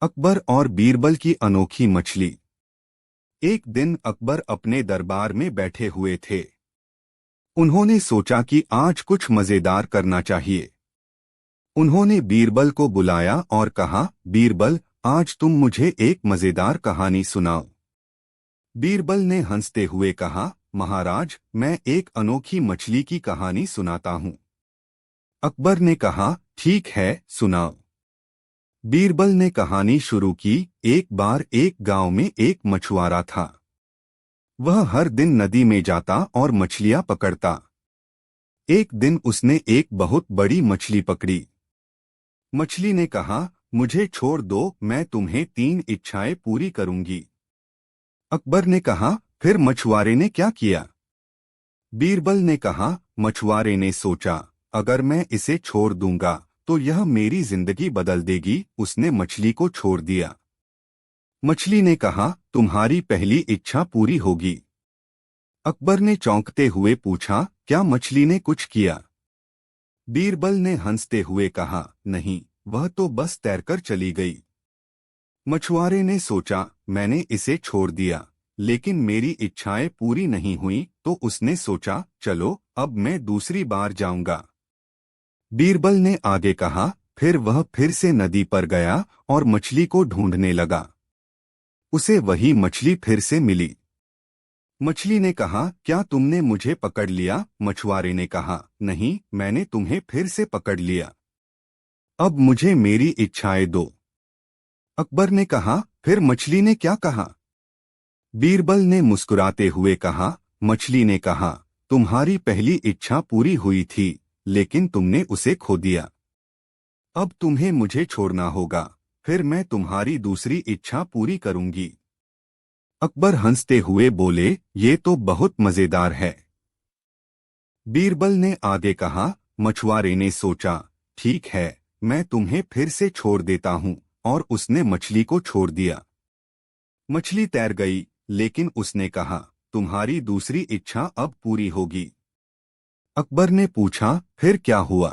अकबर और बीरबल की अनोखी मछली। एक दिन अकबर अपने दरबार में बैठे हुए थे। उन्होंने सोचा कि आज कुछ मजेदार करना चाहिए। उन्होंने बीरबल को बुलाया और कहा, बीरबल, आज तुम मुझे एक मजेदार कहानी सुनाओ। बीरबल ने हंसते हुए कहा, महाराज, मैं एक अनोखी मछली की कहानी सुनाता हूँ। अकबर ने कहा, ठीक है, सुनाओ। बीरबल ने कहानी शुरू की। एक बार एक गांव में एक मछुआरा था। वह हर दिन नदी में जाता और मछलियां पकड़ता। एक दिन उसने एक बहुत बड़ी मछली पकड़ी। मछली ने कहा, मुझे छोड़ दो, मैं तुम्हें 3 इच्छाएं पूरी करूंगी। अकबर ने कहा, फिर मछुआरे ने क्या किया? बीरबल ने कहा, मछुआरे ने सोचा, अगर मैं इसे छोड़ दूंगा तो यह मेरी जिंदगी बदल देगी। उसने मछली को छोड़ दिया। मछली ने कहा, तुम्हारी पहली इच्छा पूरी होगी। अकबर ने चौंकते हुए पूछा, क्या मछली ने कुछ किया? बीरबल ने हंसते हुए कहा, नहीं, वह तो बस तैरकर चली गई। मछुआरे ने सोचा, मैंने इसे छोड़ दिया, लेकिन मेरी इच्छाएं पूरी नहीं हुई, तो उसने सोचा, चलो अब मैं दूसरी बार जाऊंगा। बीरबल ने आगे कहा, फिर वह फिर से नदी पर गया और मछली को ढूंढने लगा। उसे वही मछली फिर से मिली। मछली ने कहा, क्या तुमने मुझे पकड़ लिया? मछुआरे ने कहा, नहीं, मैंने तुम्हें फिर से पकड़ लिया। अब मुझे मेरी इच्छाएं दो। अकबर ने कहा, फिर मछली ने क्या कहा? बीरबल ने मुस्कुराते हुए कहा, मछली ने कहा, तुम्हारी पहली इच्छा पूरी हुई थी, लेकिन तुमने उसे खो दिया। अब तुम्हें मुझे छोड़ना होगा, फिर मैं तुम्हारी दूसरी इच्छा पूरी करूंगी। अकबर हंसते हुए बोले, ये तो बहुत मजेदार है। बीरबल ने आगे कहा। मछुआरे ने सोचा, ठीक है, मैं तुम्हें फिर से छोड़ देता हूँ, और उसने मछली को छोड़ दिया। मछली तैर गई, लेकिन उसने कहा, तुम्हारी दूसरी इच्छा अब पूरी होगी। अकबर ने पूछा, फिर क्या हुआ?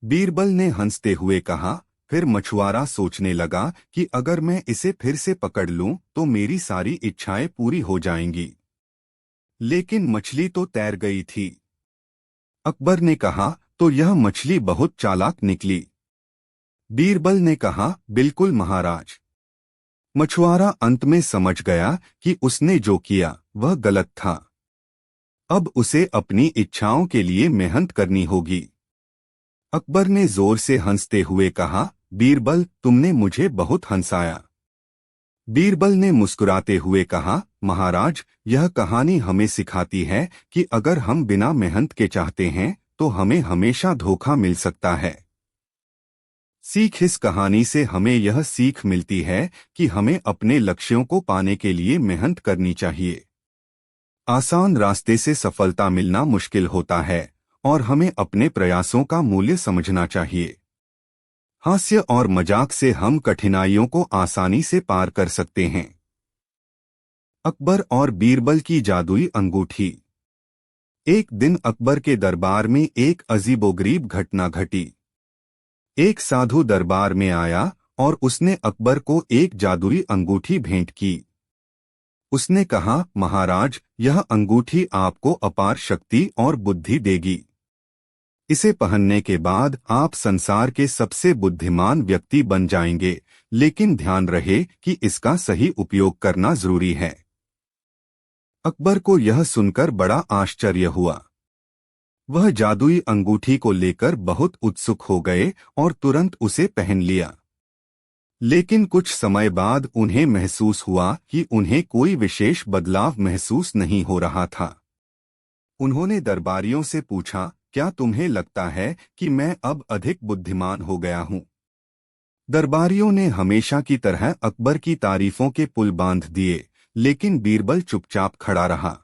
बीरबल ने हंसते हुए कहा, फिर मछुआरा सोचने लगा कि अगर मैं इसे फिर से पकड़ लूं तो मेरी सारी इच्छाएं पूरी हो जाएंगी। लेकिन मछली तो तैर गई थी। अकबर ने कहा, तो यह मछली बहुत चालाक निकली। बीरबल ने कहा, बिल्कुल महाराज। मछुआरा अंत में समझ गया कि उसने जो किया वह गलत था। अब उसे अपनी इच्छाओं के लिए मेहनत करनी होगी। अकबर ने जोर से हंसते हुए कहा, बीरबल, तुमने मुझे बहुत हंसाया। बीरबल ने मुस्कुराते हुए कहा, महाराज, यह कहानी हमें सिखाती है कि अगर हम बिना मेहनत के चाहते हैं तो हमें हमेशा धोखा मिल सकता है। सीख, इस कहानी से हमें यह सीख मिलती है कि हमें अपने लक्ष्यों को पाने के लिए मेहनत करनी चाहिए। आसान रास्ते से सफलता मिलना मुश्किल होता है और हमें अपने प्रयासों का मूल्य समझना चाहिए। हास्य और मजाक से हम कठिनाइयों को आसानी से पार कर सकते हैं। अकबर और बीरबल की जादुई अंगूठी। एक दिन अकबर के दरबार में एक अजीबोगरीब घटना घटी। एक साधु दरबार में आया और उसने अकबर को एक जादुई अंगूठी भेंट की। उसने कहा, महाराज, यह अंगूठी आपको अपार शक्ति और बुद्धि देगी। इसे पहनने के बाद आप संसार के सबसे बुद्धिमान व्यक्ति बन जाएंगे, लेकिन ध्यान रहे कि इसका सही उपयोग करना जरूरी है। अकबर को यह सुनकर बड़ा आश्चर्य हुआ। वह जादुई अंगूठी को लेकर बहुत उत्सुक हो गए और तुरंत उसे पहन लिया। लेकिन कुछ समय बाद उन्हें महसूस हुआ कि उन्हें कोई विशेष बदलाव महसूस नहीं हो रहा था। उन्होंने दरबारियों से पूछा, क्या तुम्हें लगता है कि मैं अब अधिक बुद्धिमान हो गया हूँ? दरबारियों ने हमेशा की तरह अकबर की तारीफों के पुल बांध दिए, लेकिन बीरबल चुपचाप खड़ा रहा।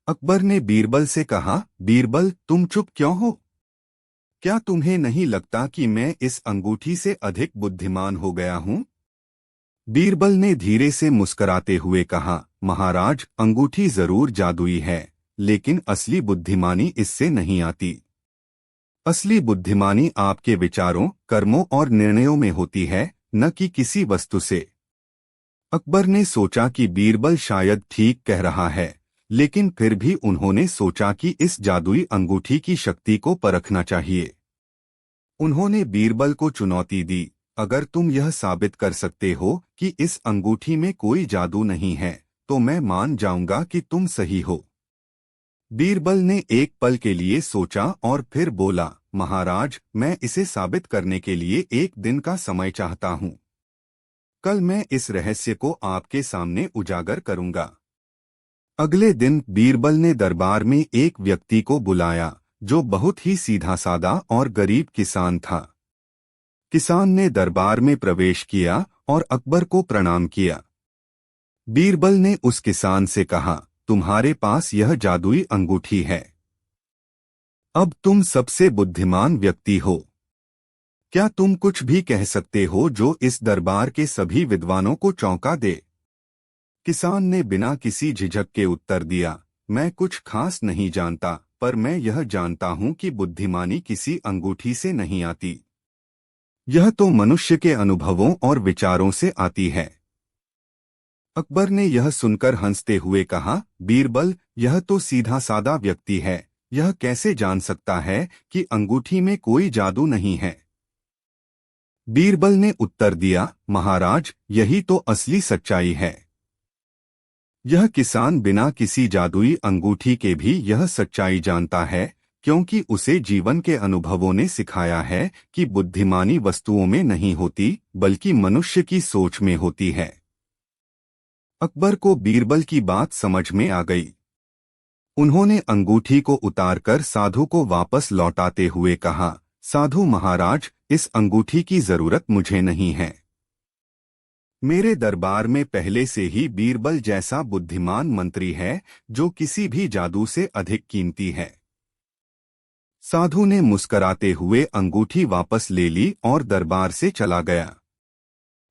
अकबर ने बीरबल से कहा, बीरबल, तुम चुप क्यों हो? क्या तुम्हें नहीं लगता कि मैं इस अंगूठी से अधिक बुद्धिमान हो गया हूँ? बीरबल ने धीरे से मुस्कराते हुए कहा, महाराज, अंगूठी जरूर जादुई है, लेकिन असली बुद्धिमानी इससे नहीं आती। असली बुद्धिमानी आपके विचारों, कर्मों और निर्णयों में होती है, न कि किसी वस्तु से। अकबर ने सोचा कि बीरबल शायद ठीक कह रहा है, लेकिन फिर भी उन्होंने सोचा कि इस जादुई अंगूठी की शक्ति को परखना चाहिए। उन्होंने बीरबल को चुनौती दी, अगर तुम यह साबित कर सकते हो कि इस अंगूठी में कोई जादू नहीं है, तो मैं मान जाऊंगा कि तुम सही हो। बीरबल ने एक पल के लिए सोचा और फिर बोला, महाराज, मैं इसे साबित करने के लिए एक दिन का समय चाहता हूँ। कल मैं इस रहस्य को आपके सामने उजागर करूंगा। अगले दिन बीरबल ने दरबार में एक व्यक्ति को बुलाया जो बहुत ही सीधा सादा और गरीब किसान था। किसान ने दरबार में प्रवेश किया और अकबर को प्रणाम किया। बीरबल ने उस किसान से कहा, तुम्हारे पास यह जादुई अंगूठी है। अब तुम सबसे बुद्धिमान व्यक्ति हो। क्या तुम कुछ भी कह सकते हो जो इस दरबार के सभी विद्वानों को चौंका दे? किसान ने बिना किसी झिझक के उत्तर दिया, मैं कुछ खास नहीं जानता, पर मैं यह जानता हूं कि बुद्धिमानी किसी अंगूठी से नहीं आती। यह तो मनुष्य के अनुभवों और विचारों से आती है। अकबर ने यह सुनकर हंसते हुए कहा, बीरबल, यह तो सीधा सादा व्यक्ति है, यह कैसे जान सकता है कि अंगूठी में कोई जादू नहीं है? बीरबल ने उत्तर दिया, महाराज, यही तो असली सच्चाई है। यह किसान बिना किसी जादुई अंगूठी के भी यह सच्चाई जानता है, क्योंकि उसे जीवन के अनुभवों ने सिखाया है कि बुद्धिमानी वस्तुओं में नहीं होती, बल्कि मनुष्य की सोच में होती है। अकबर को बीरबल की बात समझ में आ गई। उन्होंने अंगूठी को उतारकर साधु को वापस लौटाते हुए कहा, साधु महाराज, इस अंगूठी की जरूरत मुझे नहीं है। मेरे दरबार में पहले से ही बीरबल जैसा बुद्धिमान मंत्री है, जो किसी भी जादू से अधिक कीमती है। साधु ने मुस्कराते हुए अंगूठी वापस ले ली और दरबार से चला गया।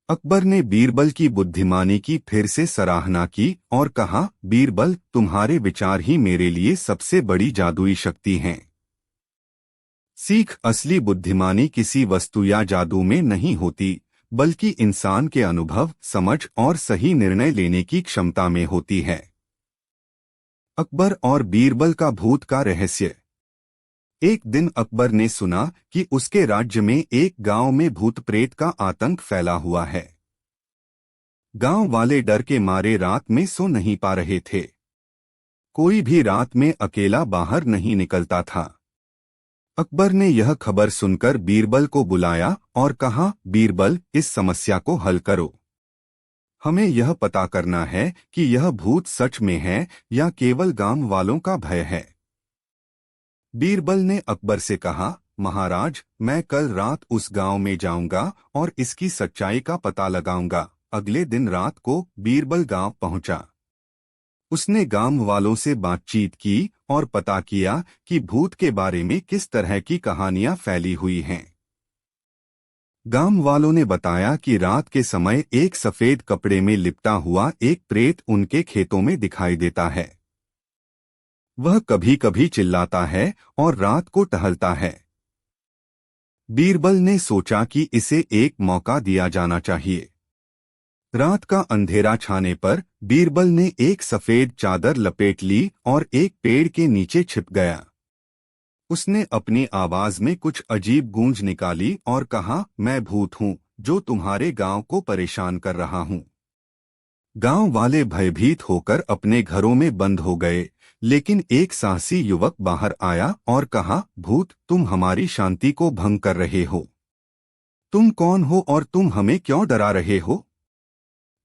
अकबर ने बीरबल की बुद्धिमानी की फिर से सराहना की और कहा, बीरबल, तुम्हारे विचार ही मेरे लिए सबसे बड़ी जादुई शक्ति हैं। सीख, असली बुद्धिमानी किसी वस्तु या जादू में नहीं होती, बल्कि इंसान के अनुभव, समझ और सही निर्णय लेने की क्षमता में होती है। अकबर और बीरबल का भूत का रहस्य। एक दिन अकबर ने सुना कि उसके राज्य में एक गांव में भूत प्रेत का आतंक फैला हुआ है। गांव वाले डर के मारे रात में सो नहीं पा रहे थे। कोई भी रात में अकेला बाहर नहीं निकलता था। अकबर ने यह खबर सुनकर बीरबल को बुलाया और कहा, बीरबल, इस समस्या को हल करो। हमें यह पता करना है कि यह भूत सच में है या केवल गांव वालों का भय है। बीरबल ने अकबर से कहा, महाराज, मैं कल रात उस गांव में जाऊंगा और इसकी सच्चाई का पता लगाऊंगा। अगले दिन रात को बीरबल गांव पहुंचा। उसने गांव वालों से बातचीत की और पता किया कि भूत के बारे में किस तरह की कहानियां फैली हुई हैं। गांव वालों ने बताया कि रात के समय एक सफेद कपड़े में लिपटा हुआ एक प्रेत उनके खेतों में दिखाई देता है। वह कभी कभी चिल्लाता है और रात को टहलता है। बीरबल ने सोचा कि इसे एक मौका दिया जाना चाहिए। रात का अंधेरा छाने पर बीरबल ने एक सफेद चादर लपेट ली और एक पेड़ के नीचे छिप गया। उसने अपनी आवाज में कुछ अजीब गूंज निकाली और कहा, मैं भूत हूँ जो तुम्हारे गांव को परेशान कर रहा हूँ। गांव वाले भयभीत होकर अपने घरों में बंद हो गए, लेकिन एक साहसी युवक बाहर आया और कहा, भूत, तुम हमारी शांति को भंग कर रहे हो। तुम कौन हो और तुम हमें क्यों डरा रहे हो?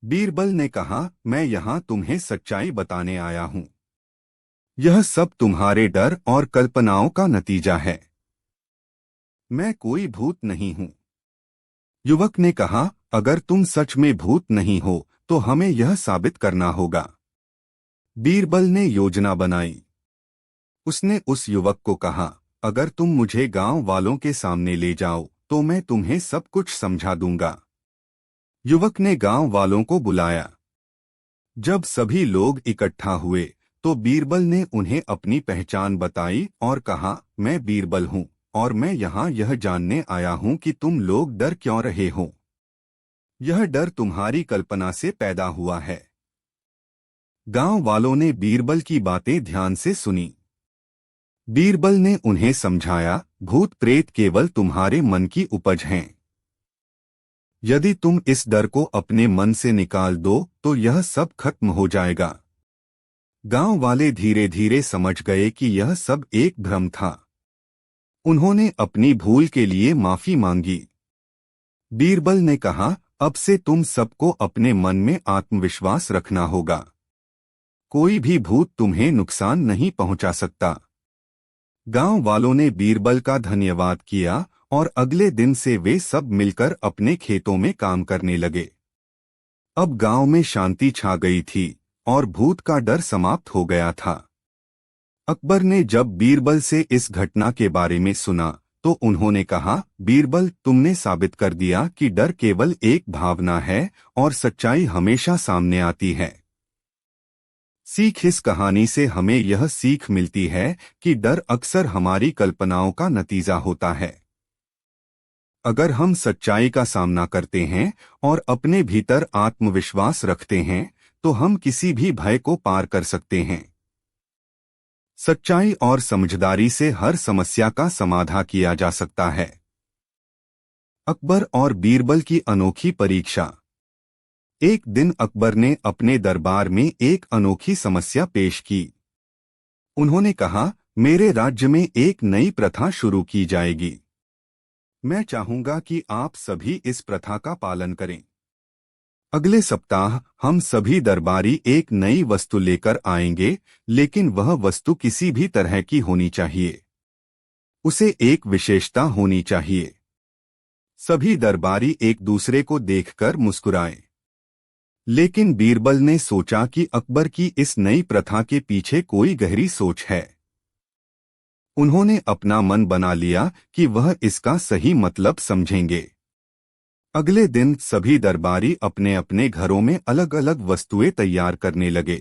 बीरबल ने कहा, मैं यहाँ तुम्हें सच्चाई बताने आया हूँ। यह सब तुम्हारे डर और कल्पनाओं का नतीजा है। मैं कोई भूत नहीं हूँ। युवक ने कहा, अगर तुम सच में भूत नहीं हो तो हमें यह साबित करना होगा। बीरबल ने योजना बनाई। उसने उस युवक को कहा, अगर तुम मुझे गांव वालों के सामने ले जाओ तो मैं तुम्हें सब कुछ समझा दूंगा। युवक ने गांव वालों को बुलाया। जब सभी लोग इकट्ठा हुए तो बीरबल ने उन्हें अपनी पहचान बताई और कहा, मैं बीरबल हूँ और मैं यहाँ यह जानने आया हूँ कि तुम लोग डर क्यों रहे हो। यह डर तुम्हारी कल्पना से पैदा हुआ है। गांव वालों ने बीरबल की बातें ध्यान से सुनी। बीरबल ने उन्हें समझाया, भूत प्रेत केवल तुम्हारे मन की उपज हैं। यदि तुम इस डर को अपने मन से निकाल दो तो यह सब खत्म हो जाएगा। गांव वाले धीरे धीरे समझ गए कि यह सब एक भ्रम था। उन्होंने अपनी भूल के लिए माफी मांगी। बीरबल ने कहा, अब से तुम सबको अपने मन में आत्मविश्वास रखना होगा। कोई भी भूत तुम्हें नुकसान नहीं पहुंचा सकता। गांव वालों ने बीरबल का धन्यवाद किया और अगले दिन से वे सब मिलकर अपने खेतों में काम करने लगे। अब गांव में शांति छा गई थी और भूत का डर समाप्त हो गया था। अकबर ने जब बीरबल से इस घटना के बारे में सुना तो उन्होंने कहा, बीरबल, तुमने साबित कर दिया कि डर केवल एक भावना है और सच्चाई हमेशा सामने आती है। सीख इस कहानी से हमें यह सीख मिलती है कि डर अक्सर हमारी कल्पनाओं का नतीजा होता है। अगर हम सच्चाई का सामना करते हैं और अपने भीतर आत्मविश्वास रखते हैं तो हम किसी भी भय को पार कर सकते हैं। सच्चाई और समझदारी से हर समस्या का समाधान किया जा सकता है। अकबर और बीरबल की अनोखी परीक्षा। एक दिन अकबर ने अपने दरबार में एक अनोखी समस्या पेश की। उन्होंने कहा, मेरे राज्य में एक नई प्रथा शुरू की जाएगी। मैं चाहूंगा कि आप सभी इस प्रथा का पालन करें। अगले सप्ताह हम सभी दरबारी एक नई वस्तु लेकर आएंगे, लेकिन वह वस्तु किसी भी तरह की होनी चाहिए। उसे एक विशेषता होनी चाहिए। सभी दरबारी एक दूसरे को देखकर मुस्कुराए। लेकिन बीरबल ने सोचा कि अकबर की इस नई प्रथा के पीछे कोई गहरी सोच है। उन्होंने अपना मन बना लिया कि वह इसका सही मतलब समझेंगे। अगले दिन सभी दरबारी अपने अपने घरों में अलग अलग वस्तुएं तैयार करने लगे।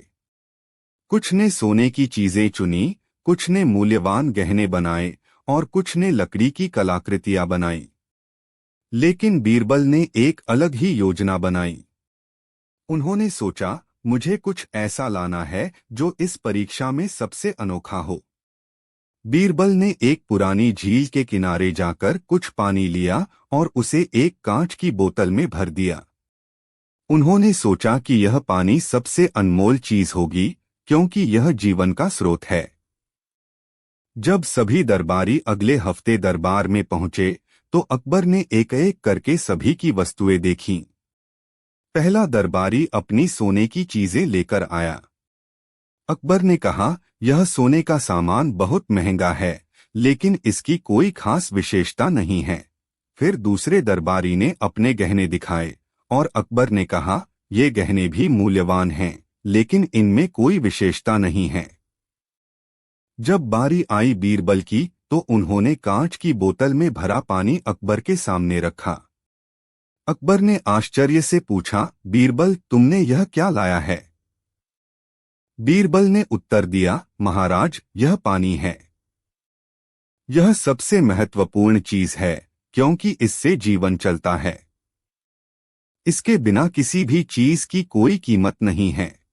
कुछ ने सोने की चीजें चुनी, कुछ ने मूल्यवान गहने बनाए और कुछ ने लकड़ी की कलाकृतियां बनाई। लेकिन बीरबल ने एक अलग ही योजना बनाई। उन्होंने सोचा, मुझे कुछ ऐसा लाना है जो इस परीक्षा में सबसे अनोखा हो। बीरबल ने एक पुरानी झील के किनारे जाकर कुछ पानी लिया और उसे एक कांच की बोतल में भर दिया। उन्होंने सोचा कि यह पानी सबसे अनमोल चीज होगी, क्योंकि यह जीवन का स्रोत है। जब सभी दरबारी अगले हफ्ते दरबार में पहुंचे तो अकबर ने एक एक करके सभी की वस्तुएं देखीं। पहला दरबारी अपनी सोने की चीजें लेकर आया। अकबर ने कहा, यह सोने का सामान बहुत महंगा है, लेकिन इसकी कोई खास विशेषता नहीं है। फिर दूसरे दरबारी ने अपने गहने दिखाए और अकबर ने कहा, ये गहने भी मूल्यवान हैं, लेकिन इनमें कोई विशेषता नहीं है। जब बारी आई बीरबल की तो उन्होंने कांच की बोतल में भरा पानी अकबर के सामने रखा। अकबर ने आश्चर्य से पूछा, बीरबल, तुमने यह क्या लाया है? बीरबल ने उत्तर दिया, महाराज, यह पानी है। यह सबसे महत्वपूर्ण चीज है, क्योंकि इससे जीवन चलता है। इसके बिना किसी भी चीज की कोई कीमत नहीं है।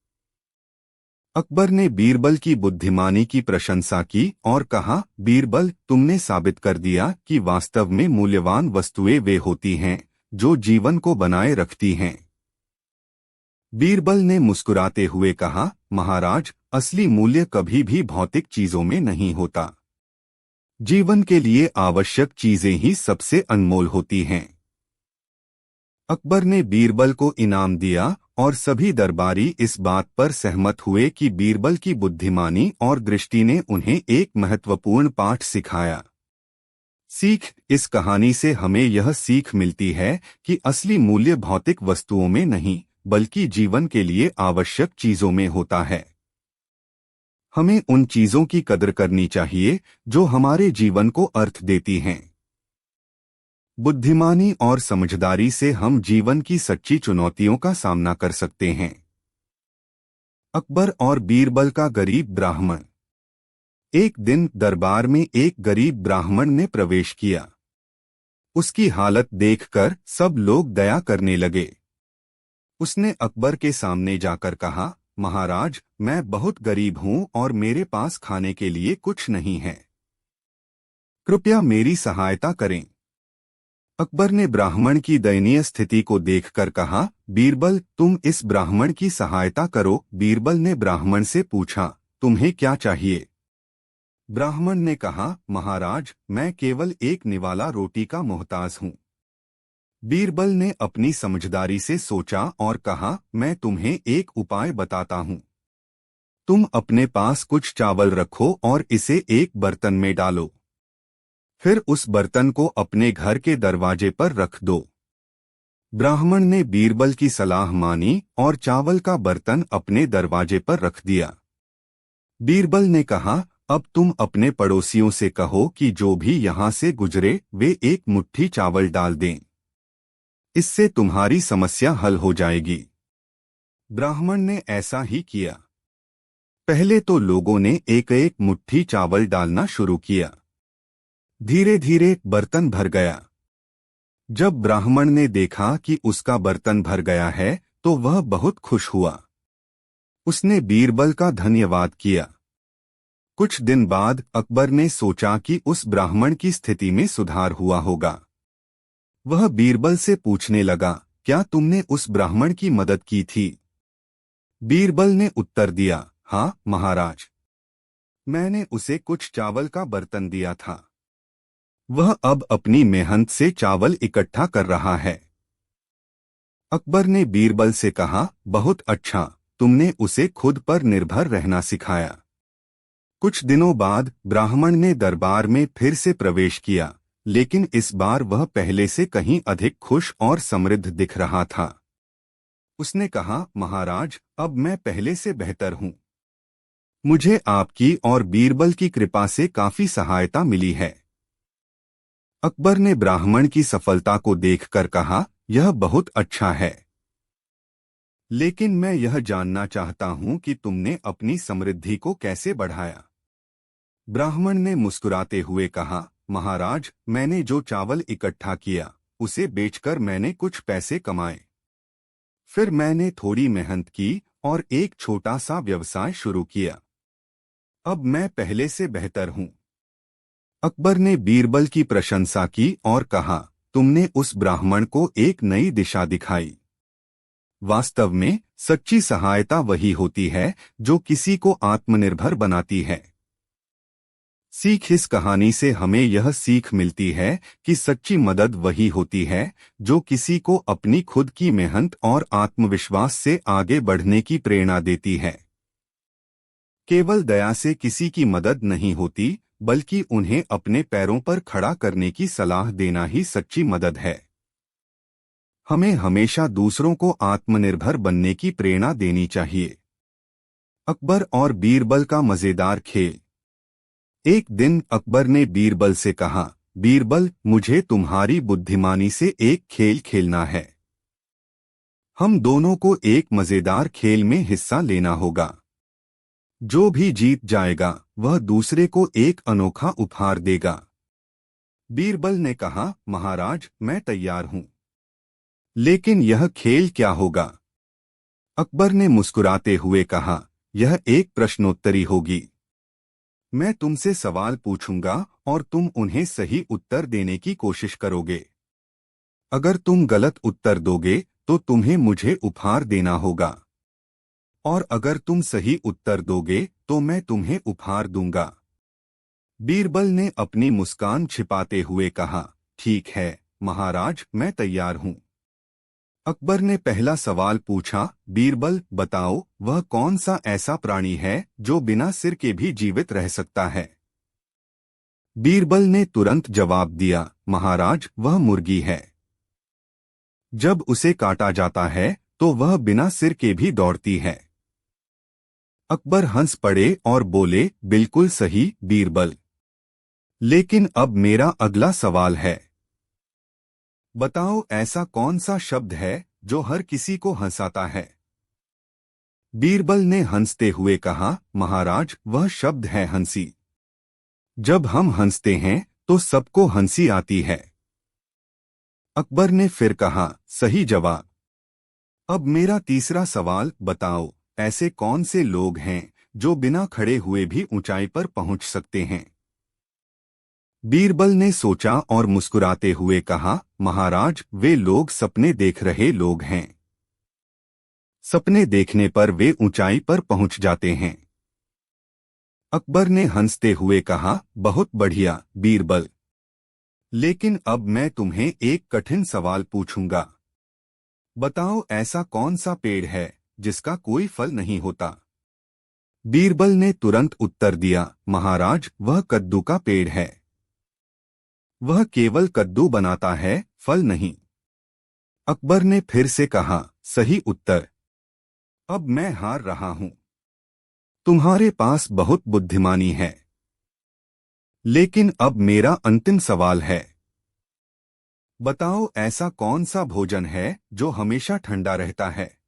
अकबर ने बीरबल की बुद्धिमानी की प्रशंसा की और कहा, बीरबल, तुमने साबित कर दिया कि वास्तव में मूल्यवान वस्तुएं वे होती हैं जो जीवन को बनाए रखती हैं। बीरबल ने मुस्कुराते हुए कहा, महाराज, असली मूल्य कभी भी भौतिक चीजों में नहीं होता। जीवन के लिए आवश्यक चीजें ही सबसे अनमोल होती हैं। अकबर ने बीरबल को इनाम दिया और सभी दरबारी इस बात पर सहमत हुए कि बीरबल की बुद्धिमानी और दृष्टि ने उन्हें एक महत्वपूर्ण पाठ सिखाया। सीख इस कहानी से हमें यह सीख मिलती है कि असली मूल्य भौतिक वस्तुओं में नहीं, बल्कि जीवन के लिए आवश्यक चीजों में होता है। हमें उन चीजों की कदर करनी चाहिए जो हमारे जीवन को अर्थ देती हैं। बुद्धिमानी और समझदारी से हम जीवन की सच्ची चुनौतियों का सामना कर सकते हैं। अकबर और बीरबल का गरीब ब्राह्मण। एक दिन दरबार में एक गरीब ब्राह्मण ने प्रवेश किया। उसकी हालत देखकर सब लोग दया करने लगे। उसने अकबर के सामने जाकर कहा, महाराज, मैं बहुत गरीब हूं और मेरे पास खाने के लिए कुछ नहीं है। कृपया मेरी सहायता करें। अकबर ने ब्राह्मण की दयनीय स्थिति को देखकर कहा, बीरबल, तुम इस ब्राह्मण की सहायता करो। बीरबल ने ब्राह्मण से पूछा, तुम्हें क्या चाहिए? ब्राह्मण ने कहा, महाराज, मैं केवल एक निवाला रोटी का मोहताज हूँ। बीरबल ने अपनी समझदारी से सोचा और कहा, मैं तुम्हें एक उपाय बताता हूँ। तुम अपने पास कुछ चावल रखो और इसे एक बर्तन में डालो। फिर उस बर्तन को अपने घर के दरवाजे पर रख दो। ब्राह्मण ने बीरबल की सलाह मानी और चावल का बर्तन अपने दरवाजे पर रख दिया। बीरबल ने कहा, अब तुम अपने पड़ोसियों से कहो कि जो भी यहाँ से गुजरे वे एक मुट्ठी चावल डाल दें। इससे तुम्हारी समस्या हल हो जाएगी। ब्राह्मण ने ऐसा ही किया। पहले तो लोगों ने एक एक मुट्ठी चावल डालना शुरू किया। धीरे धीरे बर्तन भर गया। जब ब्राह्मण ने देखा कि उसका बर्तन भर गया है तो वह बहुत खुश हुआ। उसने बीरबल का धन्यवाद किया। कुछ दिन बाद अकबर ने सोचा कि उस ब्राह्मण की स्थिति में सुधार हुआ होगा। वह बीरबल से पूछने लगा, क्या तुमने उस ब्राह्मण की मदद की थी? बीरबल ने उत्तर दिया, हाँ महाराज, मैंने उसे कुछ चावल का बर्तन दिया था। वह अब अपनी मेहनत से चावल इकट्ठा कर रहा है। अकबर ने बीरबल से कहा, बहुत अच्छा, तुमने उसे खुद पर निर्भर रहना सिखाया। कुछ दिनों बाद ब्राह्मण ने दरबार में फिर से प्रवेश किया, लेकिन इस बार वह पहले से कहीं अधिक खुश और समृद्ध दिख रहा था। उसने कहा, महाराज, अब मैं पहले से बेहतर हूँ। मुझे आपकी और बीरबल की कृपा से काफी सहायता मिली है। अकबर ने ब्राह्मण की सफलता को देखकर कहा, यह बहुत अच्छा है, लेकिन मैं यह जानना चाहता हूं कि तुमने अपनी समृद्धि को कैसे बढ़ाया। ब्राह्मण ने मुस्कुराते हुए कहा, महाराज, मैंने जो चावल इकट्ठा किया उसे बेचकर मैंने कुछ पैसे कमाए। फिर मैंने थोड़ी मेहनत की और एक छोटा सा व्यवसाय शुरू किया। अब मैं पहले से बेहतर हूं। अकबर ने बीरबल की प्रशंसा की और कहा, तुमने उस ब्राह्मण को एक नई दिशा दिखाई। वास्तव में सच्ची सहायता वही होती है जो किसी को आत्मनिर्भर बनाती है। सीख, इस कहानी से हमें यह सीख मिलती है कि सच्ची मदद वही होती है जो किसी को अपनी खुद की मेहनत और आत्मविश्वास से आगे बढ़ने की प्रेरणा देती है। केवल दया से किसी की मदद नहीं होती, बल्कि उन्हें अपने पैरों पर खड़ा करने की सलाह देना ही सच्ची मदद है। हमें हमेशा दूसरों को आत्मनिर्भर बनने की प्रेरणा देनी चाहिए। अकबर और बीरबल का मजेदार खेल। एक दिन अकबर ने बीरबल से कहा, बीरबल, मुझे तुम्हारी बुद्धिमानी से एक खेल खेलना है। हम दोनों को एक मजेदार खेल में हिस्सा लेना होगा। जो भी जीत जाएगा वह दूसरे को एक अनोखा उपहार देगा। बीरबल ने कहा, महाराज, मैं तैयार हूं, लेकिन यह खेल क्या होगा? अकबर ने मुस्कुराते हुए कहा, यह एक प्रश्नोत्तरी होगी। मैं तुमसे सवाल पूछूंगा और तुम उन्हें सही उत्तर देने की कोशिश करोगे। अगर तुम गलत उत्तर दोगे तो तुम्हें मुझे उपहार देना होगा, और अगर तुम सही उत्तर दोगे तो मैं तुम्हें उपहार दूंगा। बीरबल ने अपनी मुस्कान छिपाते हुए कहा, ठीक है महाराज, मैं तैयार हूं। अकबर ने पहला सवाल पूछा, बीरबल, बताओ, वह कौन सा ऐसा प्राणी है जो बिना सिर के भी जीवित रह सकता है? बीरबल ने तुरंत जवाब दिया, महाराज, वह मुर्गी है। जब उसे काटा जाता है तो वह बिना सिर के भी दौड़ती है। अकबर हंस पड़े और बोले, बिल्कुल सही बीरबल। लेकिन अब मेरा अगला सवाल है, बताओ ऐसा कौन सा शब्द है जो हर किसी को हंसाता है? बीरबल ने हंसते हुए कहा, महाराज, वह शब्द है हंसी। जब हम हंसते हैं तो सबको हंसी आती है। अकबर ने फिर कहा, सही जवाब। अब मेरा तीसरा सवाल बताओ, ऐसे कौन से लोग हैं जो बिना खड़े हुए भी ऊंचाई पर पहुंच सकते हैं? बीरबल ने सोचा और मुस्कुराते हुए कहा, महाराज, वे लोग सपने देख रहे लोग हैं। सपने देखने पर वे ऊंचाई पर पहुंच जाते हैं। अकबर ने हंसते हुए कहा, बहुत बढ़िया बीरबल। लेकिन अब मैं तुम्हें एक कठिन सवाल पूछूंगा। बताओ, ऐसा कौन सा पेड़ है जिसका कोई फल नहीं होता? बीरबल ने तुरंत उत्तर दिया, महाराज, वह कद्दू का पेड़ है। वह केवल कद्दू बनाता है, फल नहीं। अकबर ने फिर से कहा, सही उत्तर। अब मैं हार रहा हूं। तुम्हारे पास बहुत बुद्धिमानी है। लेकिन अब मेरा अंतिम सवाल है। बताओ, ऐसा कौन सा भोजन है जो हमेशा ठंडा रहता है?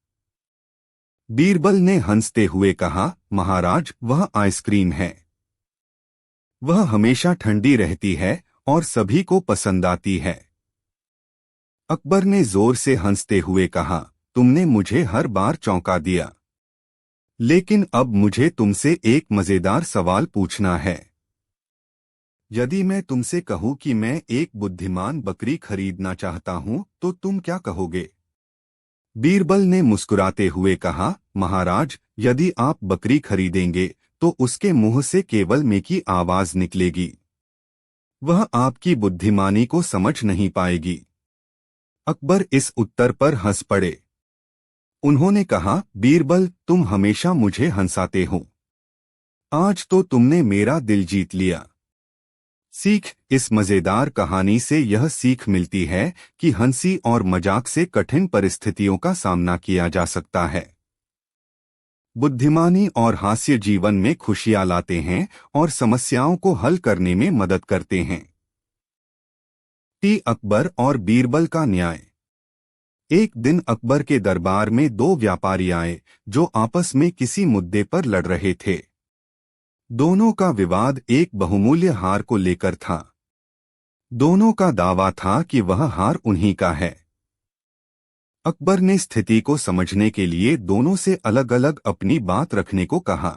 बीरबल ने हंसते हुए कहा, महाराज, वह आइसक्रीम है। वह हमेशा ठंडी रहती है और सभी को पसंद आती है। अकबर ने जोर से हंसते हुए कहा, तुमने मुझे हर बार चौंका दिया। लेकिन अब मुझे तुमसे एक मजेदार सवाल पूछना है। यदि मैं तुमसे कहूं कि मैं एक बुद्धिमान बकरी खरीदना चाहता हूं, तो तुम क्या कहोगे? बीरबल ने मुस्कुराते हुए कहा, महाराज, यदि आप बकरी खरीदेंगे तो उसके मुंह से केवल में की आवाज निकलेगी। वह आपकी बुद्धिमानी को समझ नहीं पाएगी। अकबर इस उत्तर पर हंस पड़े। उन्होंने कहा, बीरबल, तुम हमेशा मुझे हंसाते हो। आज तो तुमने मेरा दिल जीत लिया। सीख, इस मजेदार कहानी से यह सीख मिलती है कि हंसी और मजाक से कठिन परिस्थितियों का सामना किया जा सकता है। बुद्धिमानी और हास्य जीवन में खुशियां लाते हैं और समस्याओं को हल करने में मदद करते हैं। अकबर और बीरबल का न्याय। एक दिन अकबर के दरबार में दो व्यापारी आए जो आपस में किसी मुद्दे पर लड़ रहे थे। दोनों का विवाद एक बहुमूल्य हार को लेकर था। दोनों का दावा था कि वह हार उन्हीं का है। अकबर ने स्थिति को समझने के लिए दोनों से अलग अलग अपनी बात रखने को कहा।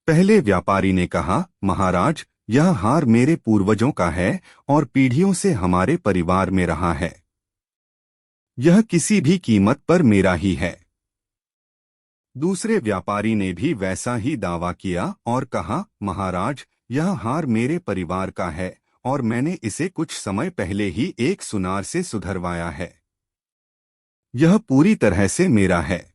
पहले व्यापारी ने कहा, महाराज, यह हार मेरे पूर्वजों का है और पीढ़ियों से हमारे परिवार में रहा है। यह किसी भी कीमत पर मेरा ही है। दूसरे व्यापारी ने भी वैसा ही दावा किया और कहा, महाराज, यह हार मेरे परिवार का है और मैंने इसे कुछ समय पहले ही एक सुनार से सुधरवाया है। यह पूरी तरह से मेरा है।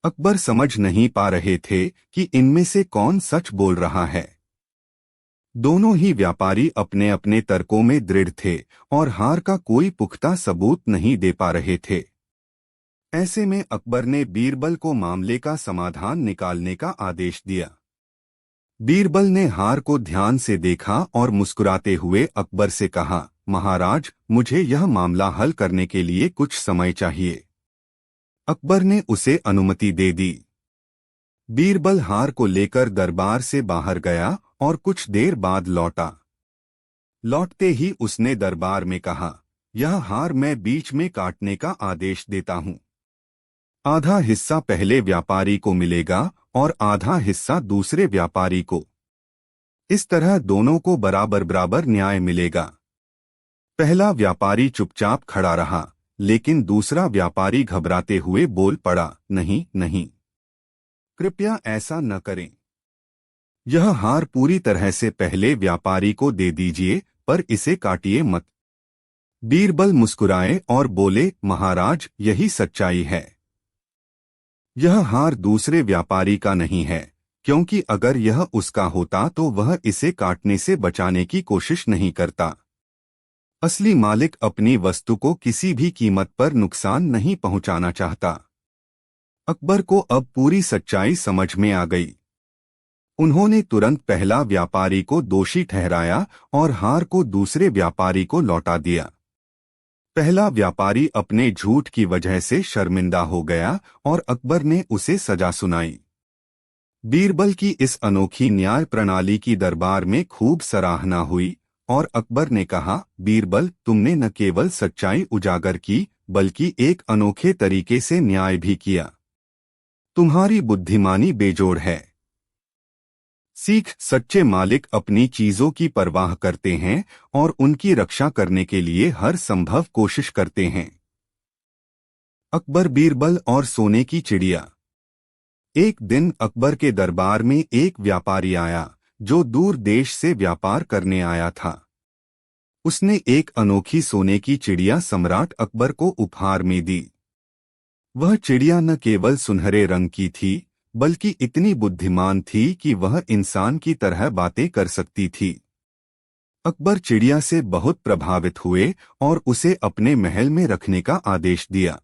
अकबर समझ नहीं पा रहे थे कि इनमें से कौन सच बोल रहा है। दोनों ही व्यापारी अपने अपने तर्कों में दृढ़ थे और हार का कोई पुख्ता सबूत नहीं दे पा रहे थे। ऐसे में अकबर ने बीरबल को मामले का समाधान निकालने का आदेश दिया। बीरबल ने हार को ध्यान से देखा और मुस्कुराते हुए अकबर से कहा, महाराज, मुझे यह मामला हल करने के लिए कुछ समय चाहिए। अकबर ने उसे अनुमति दे दी। बीरबल हार को लेकर दरबार से बाहर गया और कुछ देर बाद लौटा। लौटते ही उसने दरबार में कहा, यह हार मैं बीच में काटने का आदेश देता हूं। आधा हिस्सा पहले व्यापारी को मिलेगा और आधा हिस्सा दूसरे व्यापारी को। इस तरह दोनों को बराबर बराबर न्याय मिलेगा। पहला व्यापारी चुपचाप खड़ा रहा, लेकिन दूसरा व्यापारी घबराते हुए बोल पड़ा, नहीं नहीं, कृपया ऐसा न करें। यह हार पूरी तरह से पहले व्यापारी को दे दीजिए, पर इसे काटिए मत। बीरबल मुस्कुराए और बोले, महाराज, यही सच्चाई है। यह हार दूसरे व्यापारी का नहीं है, क्योंकि अगर यह उसका होता तो वह इसे काटने से बचाने की कोशिश नहीं करता। असली मालिक अपनी वस्तु को किसी भी कीमत पर नुकसान नहीं पहुंचाना चाहता। अकबर को अब पूरी सच्चाई समझ में आ गई। उन्होंने तुरंत पहला व्यापारी को दोषी ठहराया और हार को दूसरे व्यापारी को लौटा दिया। पहला व्यापारी अपने झूठ की वजह से शर्मिंदा हो गया और अकबर ने उसे सजा सुनाई। बीरबल की इस अनोखी न्याय प्रणाली की दरबार में खूब सराहना हुई और अकबर ने कहा, बीरबल, तुमने न केवल सच्चाई उजागर की बल्कि एक अनोखे तरीके से न्याय भी किया। तुम्हारी बुद्धिमानी बेजोड़ है। सीख, सच्चे मालिक अपनी चीजों की परवाह करते हैं और उनकी रक्षा करने के लिए हर संभव कोशिश करते हैं। अकबर, बीरबल और सोने की चिड़िया। एक दिन अकबर के दरबार में एक व्यापारी आया जो दूर देश से व्यापार करने आया था। उसने एक अनोखी सोने की चिड़िया सम्राट अकबर को उपहार में दी। वह चिड़िया न केवल सुनहरे रंग की थी बल्कि इतनी बुद्धिमान थी कि वह इंसान की तरह बातें कर सकती थी। अकबर चिड़िया से बहुत प्रभावित हुए और उसे अपने महल में रखने का आदेश दिया।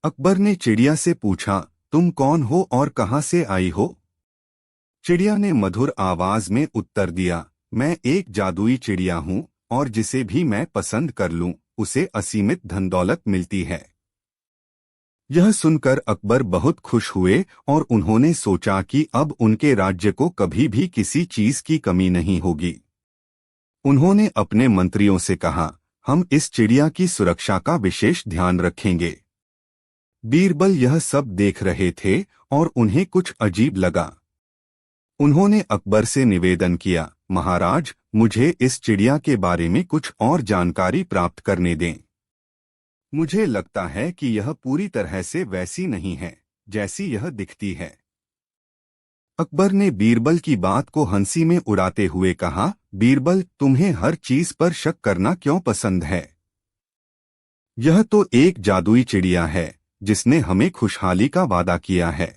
अकबर ने चिड़िया से पूछा, तुम कौन हो और कहां से आई हो? चिड़िया ने मधुर आवाज में उत्तर दिया, मैं एक जादुई चिड़िया हूं और जिसे भी मैं पसंद कर लूं उसे असीमित धन दौलत मिलती है। यह सुनकर अकबर बहुत खुश हुए और उन्होंने सोचा कि अब उनके राज्य को कभी भी किसी चीज की कमी नहीं होगी। उन्होंने अपने मंत्रियों से कहा, हम इस चिड़िया की सुरक्षा का विशेष ध्यान रखेंगे। बीरबल यह सब देख रहे थे और उन्हें कुछ अजीब लगा। उन्होंने अकबर से निवेदन किया, महाराज, मुझे इस चिड़िया के बारे में कुछ और जानकारी प्राप्त करने दें। मुझे लगता है कि यह पूरी तरह से वैसी नहीं है जैसी यह दिखती है। अकबर ने बीरबल की बात को हंसी में उड़ाते हुए कहा, बीरबल, तुम्हें हर चीज पर शक करना क्यों पसंद है? यह तो एक जादुई चिड़िया है जिसने हमें खुशहाली का वादा किया है।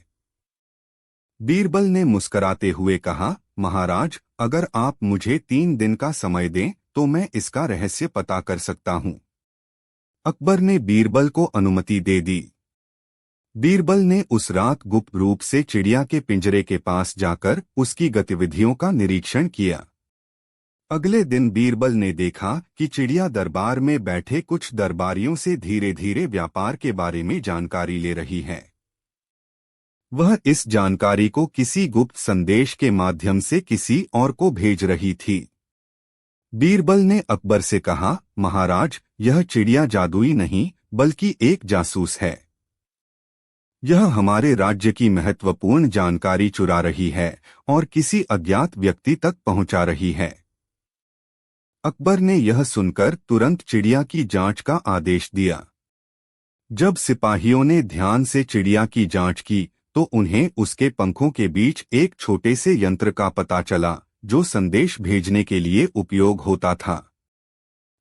बीरबल ने मुस्कराते हुए कहा, महाराज, अगर आप मुझे 3 दिन का समय दें तो मैं इसका रहस्य पता कर सकता हूं। अकबर ने बीरबल को अनुमति दे दी। बीरबल ने उस रात गुप्त रूप से चिड़िया के पिंजरे के पास जाकर उसकी गतिविधियों का निरीक्षण किया। अगले दिन बीरबल ने देखा कि चिड़िया दरबार में बैठे कुछ दरबारियों से धीरे धीरे व्यापार के बारे में जानकारी ले रही है। वह इस जानकारी को किसी गुप्त संदेश के माध्यम से किसी और को भेज रही थी। बीरबल ने अकबर से कहा, महाराज, यह चिड़िया जादुई नहीं बल्कि एक जासूस है। यह हमारे राज्य की महत्वपूर्ण जानकारी चुरा रही है और किसी अज्ञात व्यक्ति तक पहुंचा रही है। अकबर ने यह सुनकर तुरंत चिड़िया की जांच का आदेश दिया। जब सिपाहियों ने ध्यान से चिड़िया की जांच की तो उन्हें उसके पंखों के बीच एक छोटे से यंत्र का पता चला जो संदेश भेजने के लिए उपयोग होता था।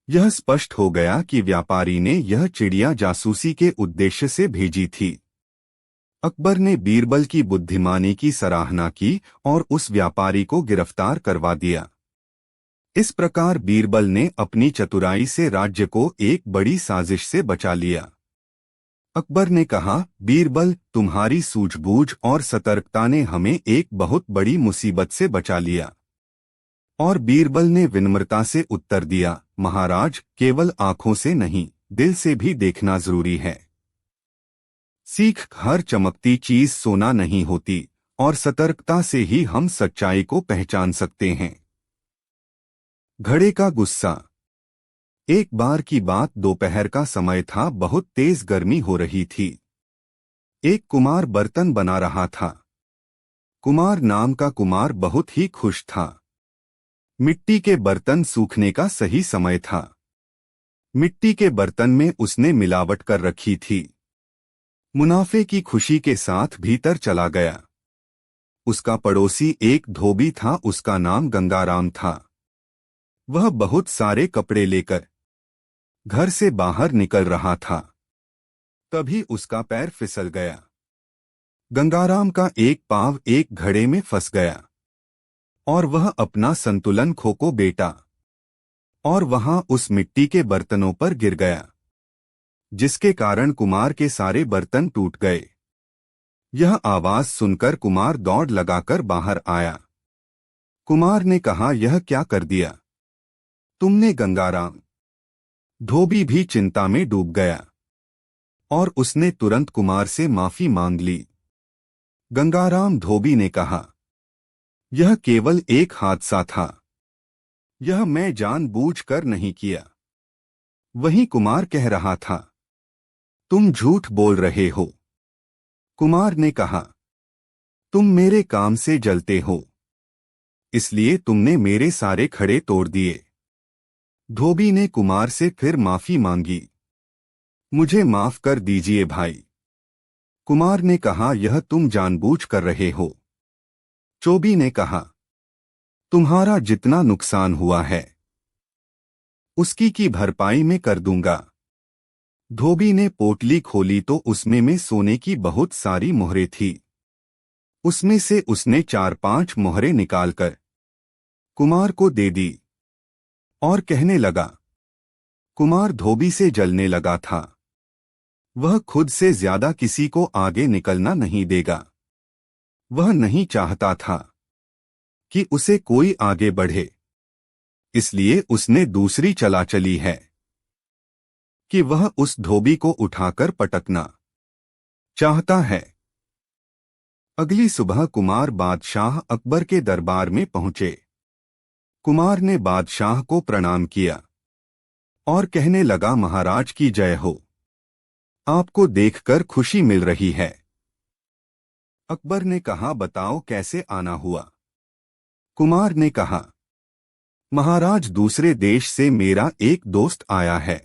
यह स्पष्ट हो गया कि व्यापारी ने यह चिड़िया जासूसी के उद्देश्य से भेजी थी। अकबर ने बीरबल की बुद्धिमानी की सराहना की और उस व्यापारी को गिरफ्तार करवा दिया। इस प्रकार बीरबल ने अपनी चतुराई से राज्य को एक बड़ी साजिश से बचा लिया। अकबर ने कहा, बीरबल, तुम्हारी सूझबूझ और सतर्कता ने हमें एक बहुत बड़ी मुसीबत से बचा लिया। और बीरबल ने विनम्रता से उत्तर दिया, महाराज, केवल आंखों से नहीं, दिल से भी देखना जरूरी है। सीख, हर चमकती चीज सोना नहीं होती और सतर्कता से ही हम सच्चाई को पहचान सकते हैं। घड़े का गुस्सा। एक बार की बात दोपहर का समय था। बहुत तेज गर्मी हो रही थी। एक कुमार बर्तन बना रहा था। कुमार नाम का कुमार बहुत ही खुश था। मिट्टी के बर्तन सूखने का सही समय था। मिट्टी के बर्तन में उसने मिलावट कर रखी थी। मुनाफे की खुशी के साथ भीतर चला गया। उसका पड़ोसी एक धोबी था। उसका नाम गंगाराम था। वह बहुत सारे कपड़े लेकर घर से बाहर निकल रहा था। तभी उसका पैर फिसल गया। गंगाराम का एक पांव एक घड़े में फंस गया और वह अपना संतुलन खो बैठा और वहां उस मिट्टी के बर्तनों पर गिर गया, जिसके कारण कुमार के सारे बर्तन टूट गए। यह आवाज सुनकर कुमार दौड़ लगाकर बाहर आया। कुमार ने कहा, यह क्या कर दिया तुमने गंगाराम? धोबी भी चिंता में डूब गया और उसने तुरंत कुमार से माफी मांग ली। गंगाराम धोबी ने कहा, यह केवल एक हादसा था। यह मैं जानबूझकर नहीं किया। वहीं कुमार कह रहा था, तुम झूठ बोल रहे हो। कुमार ने कहा, तुम मेरे काम से जलते हो, इसलिए तुमने मेरे सारे खड़े तोड़ दिए। धोबी ने कुमार से फिर माफी मांगी। मुझे माफ कर दीजिए भाई। कुमार ने कहा, यह तुम जानबूझ कर रहे हो। चोबी ने कहा, तुम्हारा जितना नुकसान हुआ है उसकी की भरपाई मैं कर दूंगा। धोबी ने पोटली खोली तो उसमें में सोने की बहुत सारी मोहरें थी। उसमें से उसने 4-5 मोहरें निकालकर कुमार को दे दी और कहने लगा। कुमार धोबी से जलने लगा था। वह खुद से ज्यादा किसी को आगे निकलना नहीं देगा। वह नहीं चाहता था कि उसे कोई आगे बढ़े, इसलिए उसने दूसरी चला चली है कि वह उस धोबी को उठाकर पटकना चाहता है। अगली सुबह कुमार बादशाह अकबर के दरबार में पहुंचे। कुमार ने बादशाह को प्रणाम किया और कहने लगा, महाराज की जय हो। आपको देखकर खुशी मिल रही है। अकबर ने कहा, बताओ कैसे आना हुआ। कुमार ने कहा, महाराज दूसरे देश से मेरा एक दोस्त आया है।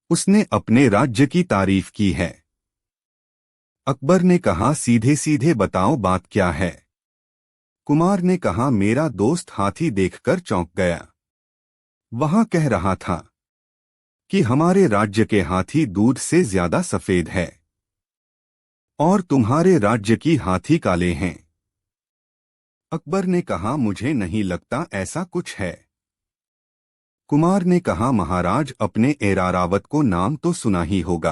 उसने अपने राज्य की तारीफ की है। अकबर ने कहा, सीधे सीधे बताओ बात क्या है। कुमार ने कहा, मेरा दोस्त हाथी देखकर चौंक गया। वहां कह रहा था कि हमारे राज्य के हाथी दूध से ज्यादा सफेद है और तुम्हारे राज्य की हाथी काले हैं। अकबर ने कहा, मुझे नहीं लगता ऐसा कुछ है। कुमार ने कहा, महाराज अपने एरारावत को नाम तो सुना ही होगा।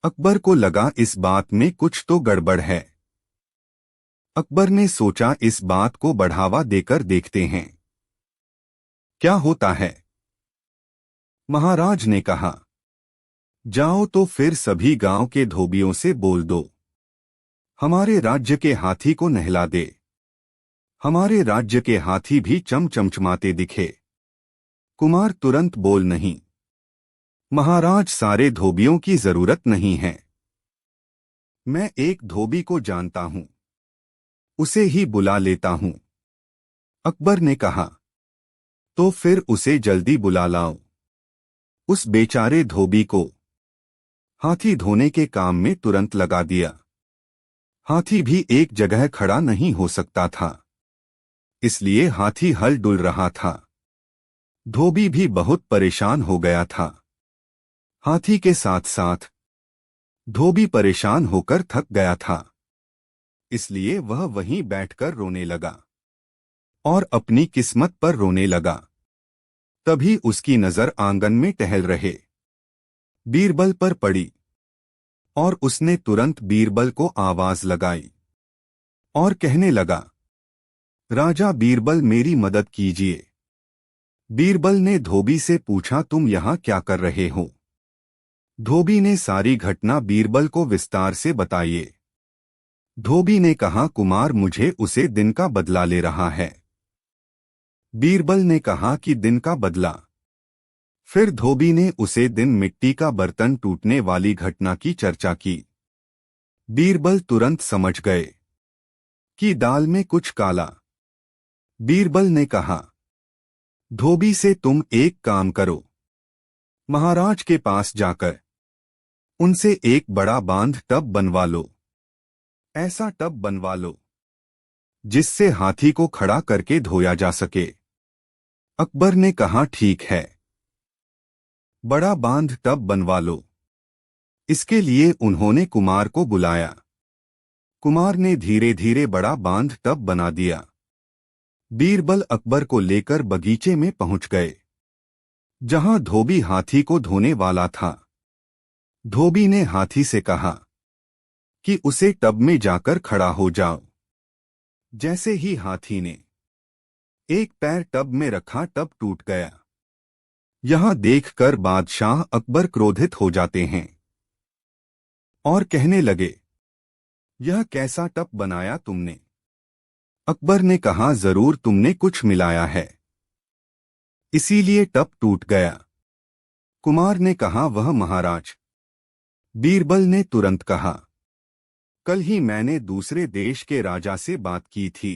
अकबर को लगा इस बात में कुछ तो गड़बड़ है। अकबर ने सोचा इस बात को बढ़ावा देकर देखते हैं क्या होता है। महाराज ने कहा, जाओ तो फिर सभी गांव के धोबियों से बोल दो, हमारे राज्य के हाथी को नहला दे। हमारे राज्य के हाथी भी चमचमाते दिखे। कुमार तुरंत बोल नहीं, महाराज सारे धोबियों की जरूरत नहीं है। मैं एक धोबी को जानता हूं, उसे ही बुला लेता हूं। अकबर ने कहा, तो फिर उसे जल्दी बुला लाओ। उस बेचारे धोबी को हाथी धोने के काम में तुरंत लगा दिया। हाथी भी एक जगह खड़ा नहीं हो सकता था, इसलिए हाथी हल डुल रहा था। धोबी भी बहुत परेशान हो गया था। हाथी के साथ साथ धोबी परेशान होकर थक गया था, इसलिए वह वहीं बैठकर रोने लगा और अपनी किस्मत पर रोने लगा। तभी उसकी नजर आंगन में टहल रहे बीरबल पर पड़ी और उसने तुरंत बीरबल को आवाज लगाई और कहने लगा, राजा बीरबल मेरी मदद कीजिए। बीरबल ने धोबी से पूछा, तुम यहां क्या कर रहे हो। धोबी ने सारी घटना बीरबल को विस्तार से बताइए। धोबी ने कहा, कुमार मुझे उसे दिन का बदला ले रहा है। बीरबल ने कहा कि दिन का बदला। फिर धोबी ने उसे दिन मिट्टी का बर्तन टूटने वाली घटना की चर्चा की। बीरबल तुरंत समझ गए कि दाल में कुछ काला। बीरबल ने कहा, धोबी से तुम एक काम करो, महाराज के पास जाकर उनसे एक बड़ा बांध टब बनवा लो। ऐसा टब बनवा लो जिससे हाथी को खड़ा करके धोया जा सके। अकबर ने कहा, ठीक है, बड़ा बांध टब बनवा लो। इसके लिए उन्होंने कुमार को बुलाया। कुमार ने धीरे धीरे बड़ा बांध टब बना दिया। बीरबल अकबर को लेकर बगीचे में पहुंच गए, जहां धोबी हाथी को धोने वाला था। धोबी ने हाथी से कहा कि उसे टब में जाकर खड़ा हो जाओ। जैसे ही हाथी ने एक पैर टब में रखा, टब टूट गया। यहां देखकर बादशाह अकबर क्रोधित हो जाते हैं और कहने लगे, यह कैसा टब बनाया तुमने। अकबर ने कहा, जरूर तुमने कुछ मिलाया है। इसीलिए टप टूट गया। कुमार ने कहा, वह महाराज। बीरबल ने तुरंत कहा, कल ही मैंने दूसरे देश के राजा से बात की थी।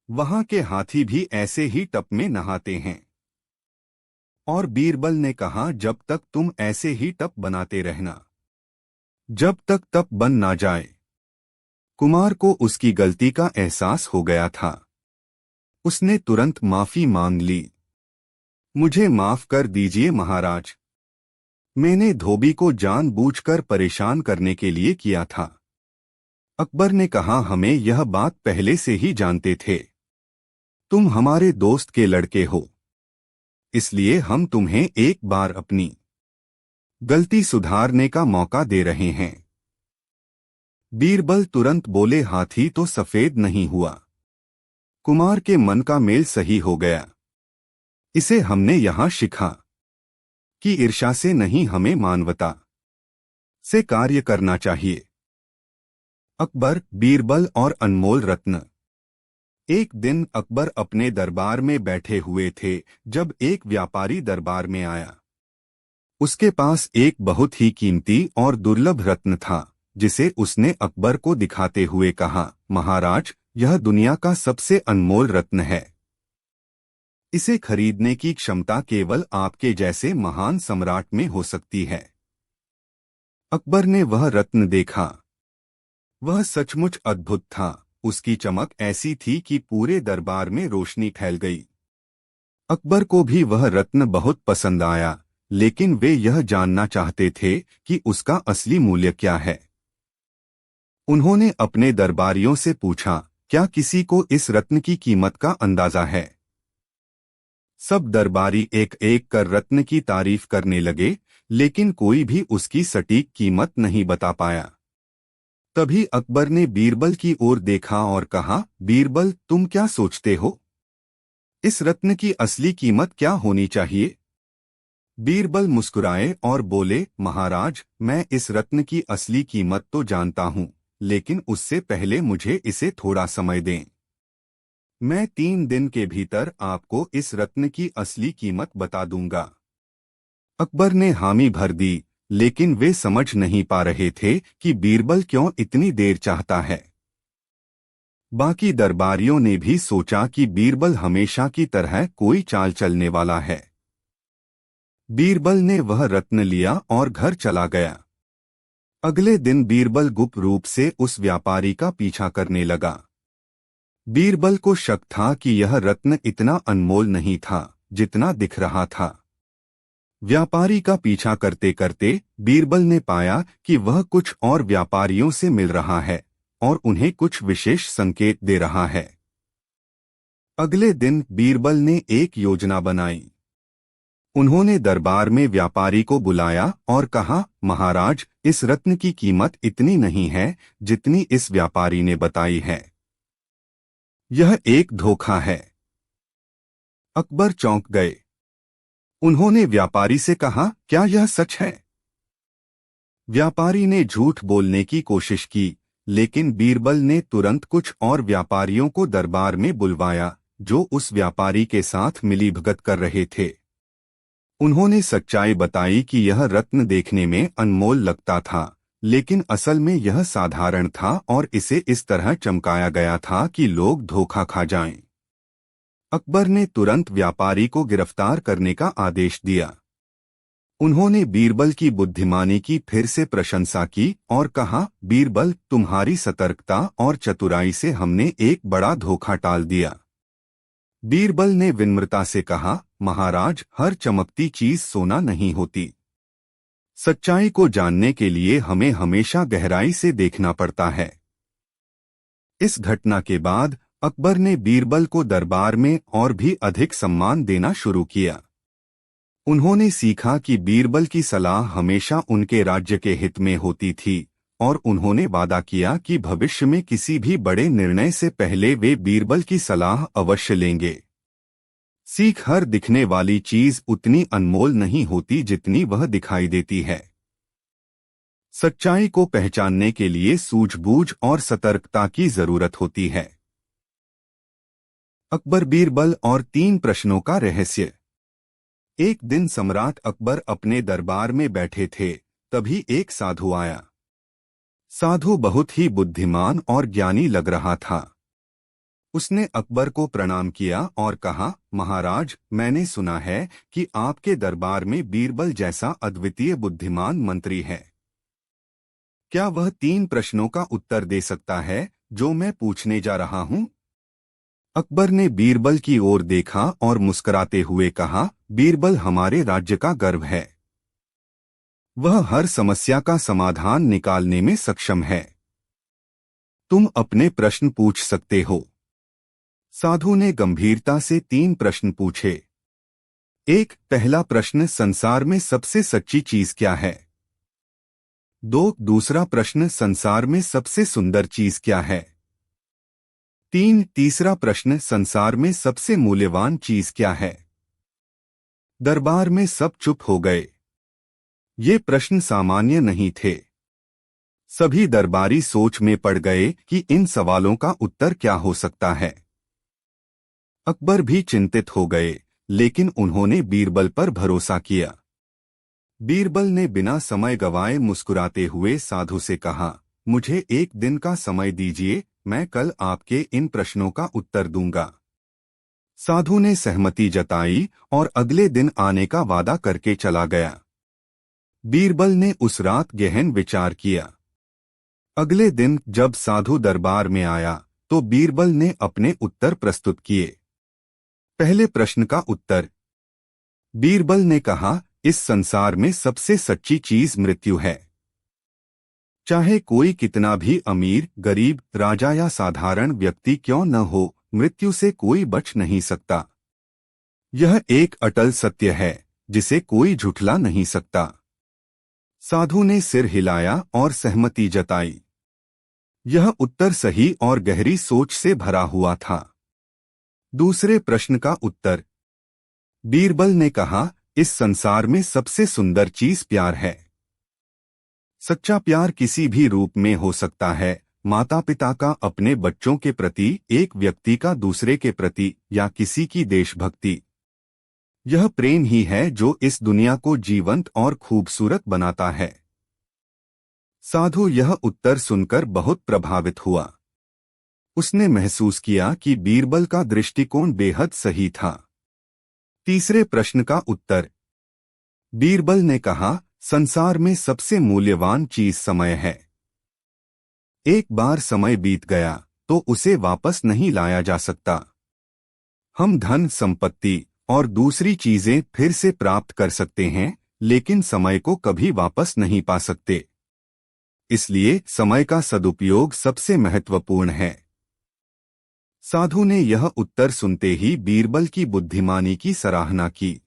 वहां के हाथी भी ऐसे ही टप में नहाते हैं। और बीरबल ने कहा, जब तक तुम ऐसे ही टप बनाते रहना, जब तक टप बन ना जाए। कुमार को उसकी गलती का एहसास हो गया था। उसने तुरंत माफी मांग ली। मुझे माफ कर दीजिए महाराज। मैंने धोबी को जानबूझकर परेशान करने के लिए किया था। अकबर ने कहा, हमें यह बात पहले से ही जानते थे। तुम हमारे दोस्त के लड़के हो, इसलिए हम तुम्हें एक बार अपनी गलती सुधारने का मौका दे रहे हैं। बीरबल तुरंत बोले, हाथी तो सफेद नहीं हुआ। कुमार के मन का मेल सही हो गया। इसे हमने यहां सीखा कि ईर्ष्या से नहीं, हमें मानवता से कार्य करना चाहिए। अकबर, बीरबल और अनमोल रत्न। एक दिन अकबर अपने दरबार में बैठे हुए थे जब एक व्यापारी दरबार में आया। उसके पास एक बहुत ही कीमती और दुर्लभ रत्न था, जिसे उसने अकबर को दिखाते हुए कहा, महाराज, यह दुनिया का सबसे अनमोल रत्न है। इसे खरीदने की क्षमता केवल आपके जैसे महान सम्राट में हो सकती है। अकबर ने वह रत्न देखा। वह सचमुच अद्भुत था। उसकी चमक ऐसी थी कि पूरे दरबार में रोशनी फैल गई। अकबर को भी वह रत्न बहुत पसंद आया, लेकिन वे यह जानना चाहते थे कि उसका असली मूल्य क्या है। उन्होंने अपने दरबारियों से पूछा, क्या किसी को इस रत्न की कीमत का अंदाजा है? सब दरबारी एक एक कर रत्न की तारीफ करने लगे, लेकिन कोई भी उसकी सटीक कीमत नहीं बता पाया। तभी अकबर ने बीरबल की ओर देखा और कहा, बीरबल, तुम क्या सोचते हो? इस रत्न की असली कीमत क्या होनी चाहिए? बीरबल मुस्कुराए और बोले, महाराज, मैं इस रत्न की असली कीमत तो जानता हूं, लेकिन उससे पहले मुझे इसे थोड़ा समय दें। मैं 3 दिन के भीतर आपको इस रत्न की असली कीमत बता दूंगा। अकबर ने हामी भर दी, लेकिन वे समझ नहीं पा रहे थे कि बीरबल क्यों इतनी देर चाहता है। बाकी दरबारियों ने भी सोचा कि बीरबल हमेशा की तरह कोई चाल चलने वाला है। बीरबल ने वह रत्न लिया और घर चला गया। अगले दिन बीरबल गुप्त रूप से उस व्यापारी का पीछा करने लगा। बीरबल को शक था कि यह रत्न इतना अनमोल नहीं था जितना दिख रहा था। व्यापारी का पीछा करते करते बीरबल ने पाया कि वह कुछ और व्यापारियों से मिल रहा है और उन्हें कुछ विशेष संकेत दे रहा है। अगले दिन बीरबल ने एक योजना बनाई। उन्होंने दरबार में व्यापारी को बुलाया और कहा, महाराज, इस रत्न की कीमत इतनी नहीं है जितनी इस व्यापारी ने बताई है। यह एक धोखा है। अकबर चौंक गए। उन्होंने व्यापारी से कहा, क्या यह सच है? व्यापारी ने झूठ बोलने की कोशिश की, लेकिन बीरबल ने तुरंत कुछ और व्यापारियों को दरबार में बुलवाया जो उस व्यापारी के साथ मिलीभगत कर रहे थे। उन्होंने सच्चाई बताई कि यह रत्न देखने में अनमोल लगता था, लेकिन असल में यह साधारण था और इसे इस तरह चमकाया गया था कि लोग धोखा खा जाएं। अकबर ने तुरंत व्यापारी को गिरफ्तार करने का आदेश दिया। उन्होंने बीरबल की बुद्धिमानी की फिर से प्रशंसा की और कहा, बीरबल, तुम्हारी सतर्कता और चतुराई से हमने एक बड़ा धोखा टाल दिया। बीरबल ने विनम्रता से कहा, महाराज, हर चमकती चीज सोना नहीं होती। सच्चाई को जानने के लिए हमें हमेशा गहराई से देखना पड़ता है। इस घटना के बाद अकबर ने बीरबल को दरबार में और भी अधिक सम्मान देना शुरू किया। उन्होंने सीखा कि बीरबल की सलाह हमेशा उनके राज्य के हित में होती थी और उन्होंने वादा किया कि भविष्य में किसी भी बड़े निर्णय से पहले वे बीरबल की सलाह अवश्य लेंगे। सीख, हर दिखने वाली चीज उतनी अनमोल नहीं होती जितनी वह दिखाई देती है। सच्चाई को पहचानने के लिए सूझबूझ और सतर्कता की जरूरत होती है। अकबर, बीरबल और 3 प्रश्नों का रहस्य। एक दिन सम्राट अकबर अपने दरबार में बैठे थे, तभी एक साधु आया। साधु बहुत ही बुद्धिमान और ज्ञानी लग रहा था। उसने अकबर को प्रणाम किया और कहा, महाराज, मैंने सुना है कि आपके दरबार में बीरबल जैसा अद्वितीय बुद्धिमान मंत्री है। क्या वह 3 प्रश्नों का उत्तर दे सकता है जो मैं पूछने जा रहा हूं? अकबर ने बीरबल की ओर देखा और मुस्कुराते हुए कहा, बीरबल हमारे राज्य का गर्व है। वह हर समस्या का समाधान निकालने में सक्षम है। तुम अपने प्रश्न पूछ सकते हो। साधु ने गंभीरता से 3 प्रश्न पूछे। 1. पहला प्रश्न, संसार में सबसे सच्ची चीज क्या है? 2. दूसरा प्रश्न, संसार में सबसे सुंदर चीज क्या है? 3. तीसरा प्रश्न, संसार में सबसे मूल्यवान चीज क्या है? दरबार में सब चुप हो गए। ये प्रश्न सामान्य नहीं थे। सभी दरबारी सोच में पड़ गए कि इन सवालों का उत्तर क्या हो सकता है। अकबर भी चिंतित हो गए, लेकिन उन्होंने बीरबल पर भरोसा किया। बीरबल ने बिना समय गवाए मुस्कुराते हुए साधु से कहा, मुझे 1 दिन का समय दीजिए, मैं कल आपके इन प्रश्नों का उत्तर दूंगा। साधु ने सहमति जताई और अगले दिन आने का वादा करके चला गया। बीरबल ने उस रात गहन विचार किया। अगले दिन जब साधु दरबार में आया तो बीरबल ने अपने उत्तर प्रस्तुत किए। पहले प्रश्न का उत्तर। बीरबल ने कहा, इस संसार में सबसे सच्ची चीज मृत्यु है। चाहे कोई कितना भी अमीर, गरीब, राजा या साधारण व्यक्ति क्यों न हो, मृत्यु से कोई बच नहीं सकता। यह एक अटल सत्य है जिसे कोई झुठला नहीं सकता। साधु ने सिर हिलाया और सहमति जताई। यह उत्तर सही और गहरी सोच से भरा हुआ था। दूसरे प्रश्न का उत्तर। बीरबल ने कहा, इस संसार में सबसे सुंदर चीज प्यार है। सच्चा प्यार किसी भी रूप में हो सकता है, माता पिता का अपने बच्चों के प्रति, एक व्यक्ति का दूसरे के प्रति, या किसी की देशभक्ति। यह प्रेम ही है जो इस दुनिया को जीवंत और खूबसूरत बनाता है। साधु यह उत्तर सुनकर बहुत प्रभावित हुआ। उसने महसूस किया कि बीरबल का दृष्टिकोण बेहद सही था। तीसरे प्रश्न का उत्तर। बीरबल ने कहा, संसार में सबसे मूल्यवान चीज समय है। एक बार समय बीत गया तो उसे वापस नहीं लाया जा सकता। हम धन, संपत्ति और दूसरी चीजें फिर से प्राप्त कर सकते हैं, लेकिन समय को कभी वापस नहीं पा सकते। इसलिए समय का सदुपयोग सबसे महत्वपूर्ण है। साधु ने यह उत्तर सुनते ही बीरबल की बुद्धिमानी की सराहना की।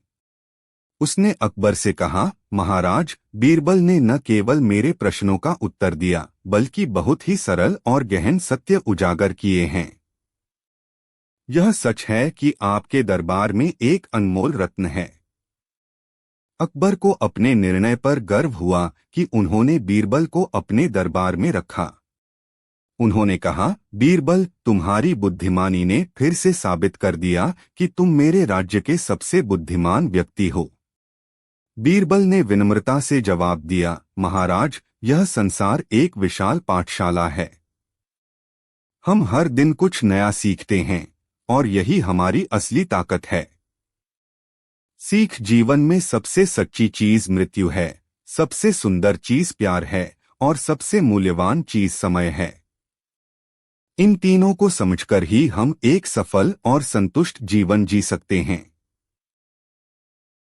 उसने अकबर से कहा, महाराज, बीरबल ने न केवल मेरे प्रश्नों का उत्तर दिया, बल्कि बहुत ही सरल और गहन सत्य उजागर किए हैं। यह सच है कि आपके दरबार में एक अनमोल रत्न है। अकबर को अपने निर्णय पर गर्व हुआ कि उन्होंने बीरबल को अपने दरबार में रखा। उन्होंने कहा, बीरबल, तुम्हारी बुद्धिमानी ने फिर से साबित कर दिया कि तुम मेरे राज्य के सबसे बुद्धिमान व्यक्ति हो। बीरबल ने विनम्रता से जवाब दिया, महाराज, यह संसार एक विशाल पाठशाला है। हम हर दिन कुछ नया सीखते हैं और यही हमारी असली ताकत है। सीख जीवन में सबसे सच्ची चीज मृत्यु है, सबसे सुंदर चीज प्यार है और सबसे मूल्यवान चीज समय है। इन तीनों को समझकर ही हम एक सफल और संतुष्ट जीवन जी सकते हैं।